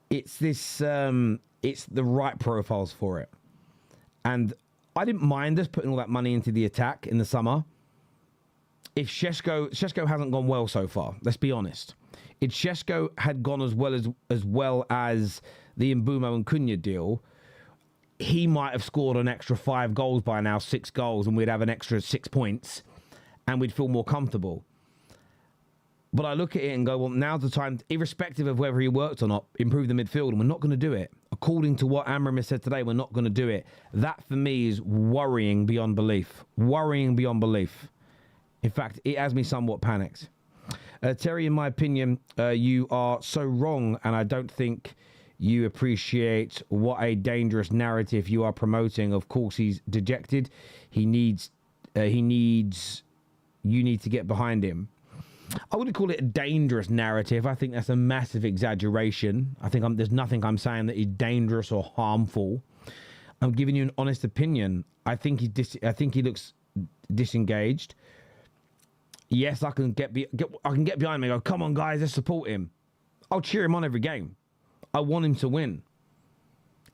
It's this... it's the right profiles for it. And I didn't mind us putting all that money into the attack in the summer. If Šeško hasn't gone well so far, let's be honest. If Šeško had gone as well as the Mbumo and Cunha deal, he might have scored an extra 5 goals by now, 6 goals, and we'd have an extra 6 points, and we'd feel more comfortable. But I look at it and go, well, now's the time, irrespective of whether he worked or not, improve the midfield, and we're not going to do it. According to what Amorim has said today, we're not going to do it. That, for me, is worrying beyond belief. Worrying beyond belief. In fact, it has me somewhat panicked. Terry, in my opinion, you are so wrong, and I don't think you appreciate what a dangerous narrative you are promoting. Of course, he's dejected. You need to get behind him. I wouldn't call it a dangerous narrative. I think that's a massive exaggeration. I think there's nothing I'm saying that is dangerous or harmful. I'm giving you an honest opinion. I think he looks disengaged. Yes, I can get behind him and go, come on, guys, let's support him. I'll cheer him on every game. I want him to win.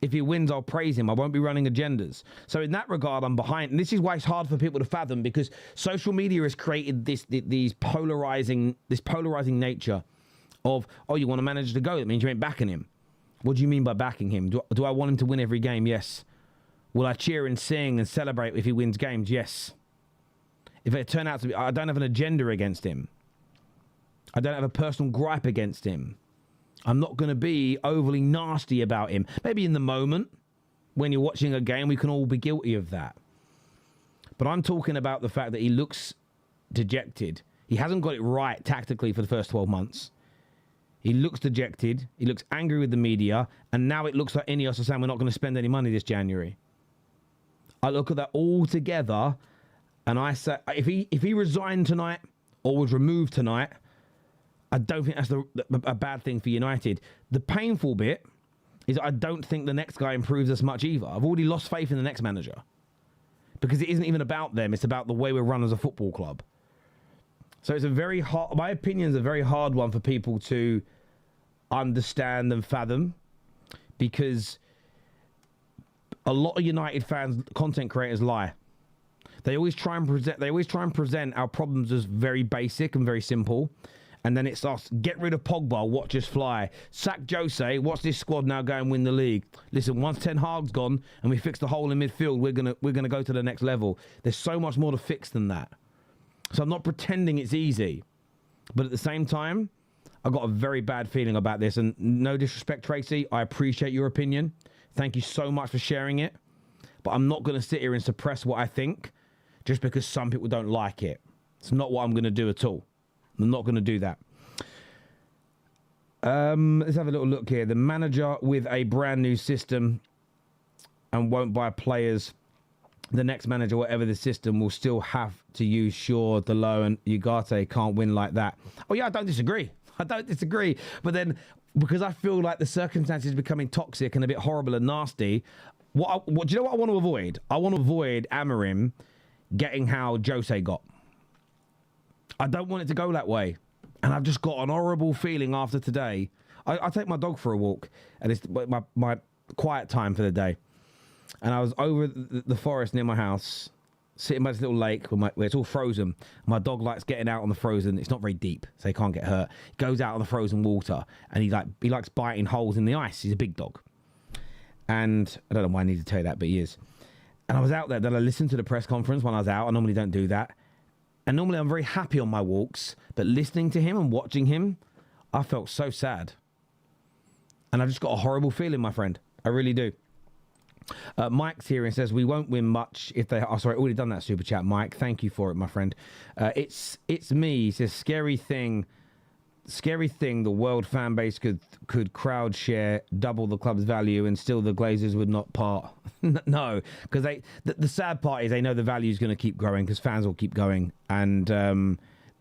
If he wins, I'll praise him. I won't be running agendas. So in that regard, I'm behind. And this is why it's hard for people to fathom, because social media has created this polarizing nature of, oh, you want a manager to go? That means you ain't backing him. What do you mean by backing him? Do I want him to win every game? Yes. Will I cheer and sing and celebrate if he wins games? Yes. If it turn out to be, I don't have an agenda against him. I don't have a personal gripe against him. I'm not going to be overly nasty about him. Maybe in the moment, when you're watching a game, we can all be guilty of that. But I'm talking about the fact that he looks dejected. He hasn't got it right tactically for the first 12 months. He looks dejected. He looks angry with the media. And now it looks like INEOS are saying we're not going to spend any money this January. I look at that all together, and I say, if he resigned tonight or was removed tonight, I don't think that's a bad thing for United. The painful bit is I don't think the next guy improves as much either. I've already lost faith in the next manager. Because it isn't even about them. It's about the way we're run as a football club. So it's a very hard... My opinion is a very hard one for people to understand and fathom. Because a lot of United fans, content creators, lie. They always try and present our problems as very basic and very simple. And then it starts, get rid of Pogba, watch us fly. Sack Jose, watch this squad now go and win the league. Listen, once Ten Hag's gone and we fix the hole in midfield, we're gonna go to the next level. There's so much more to fix than that. So I'm not pretending it's easy. But at the same time, I've got a very bad feeling about this. And no disrespect, Tracy, I appreciate your opinion. Thank you so much for sharing it. But I'm not going to sit here and suppress what I think just because some people don't like it. It's not what I'm going to do at all. I'm not going to do that. Let's have a little look here. The manager with a brand new system and won't buy players. The next manager, whatever the system, will still have to use Shaw, Delo, and Ugarte. Can't win like that. Oh, yeah, I don't disagree. I don't disagree. But then, because I feel like the circumstances are becoming toxic and a bit horrible and nasty, do you know what I want to avoid? I want to avoid Amorim getting how Jose got. I don't want it to go that way. And I've just got an horrible feeling after today. I take my dog for a walk, and it's my quiet time for the day. And I was over the forest near my house, sitting by this little lake where it's all frozen. My dog likes getting out on the frozen. It's not very deep, so he can't get hurt. He goes out on the frozen water, and he likes biting holes in the ice. He's a big dog. And I don't know why I need to tell you that, but he is. And I was out there. Then I listened to the press conference when I was out. I normally don't do that. And normally I'm very happy on my walks. But listening to him and watching him, I felt so sad. And I've just got a horrible feeling, my friend. I really do. Mike's here and says, we won't win much if they... Oh, sorry, already done that super chat, Mike. Thank you for it, my friend. It's me. He says, scary thing, the world fan base could crowd share, double the club's value, and still the Glazers would not part. No, because the sad part is they know the value is going to keep growing because fans will keep going. And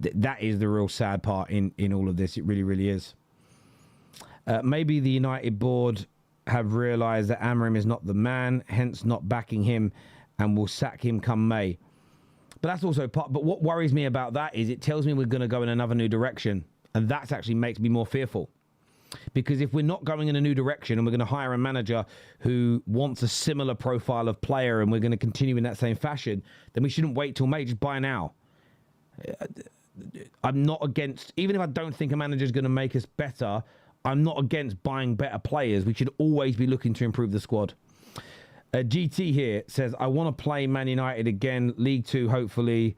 that is the real sad part in all of this. It really, really is. Maybe the United board have realised that Amorim is not the man, hence not backing him, and will sack him come May. But that's also part. But what worries me about that is it tells me we're going to go in another new direction, and that actually makes me more fearful. Because if we're not going in a new direction and we're going to hire a manager who wants a similar profile of player and we're going to continue in that same fashion, then we shouldn't wait till May. Just buy now. I'm not against, even if I don't think a manager is going to make us better, I'm not against buying better players. We should always be looking to improve the squad. GT here says, I want to play Man United again. League 2, hopefully.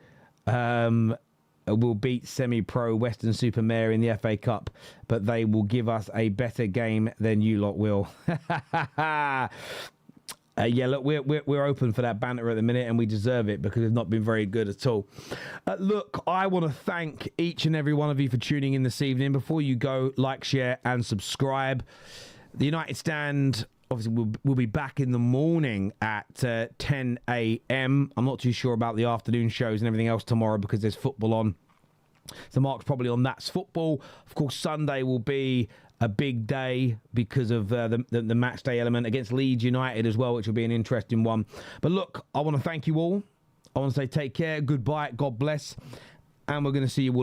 Will beat semi-pro Western Supermare in the FA Cup, but they will give us a better game than you lot will. Yeah, look, we're open for that banter at the minute, and we deserve it because we've not been very good at all. Look, I want to thank each and every one of you for tuning in this evening. Before you go, like, share, and subscribe. The United Stand, obviously, we'll be back in the morning at 10 a.m. I'm not too sure about the afternoon shows and everything else tomorrow because there's football on. So Mark's probably on That's Football. Of course, Sunday will be a big day because of the match day element against Leeds United as well, which will be an interesting one. But look, I want to thank you all. I want to say take care, goodbye, God bless, and we're going to see you all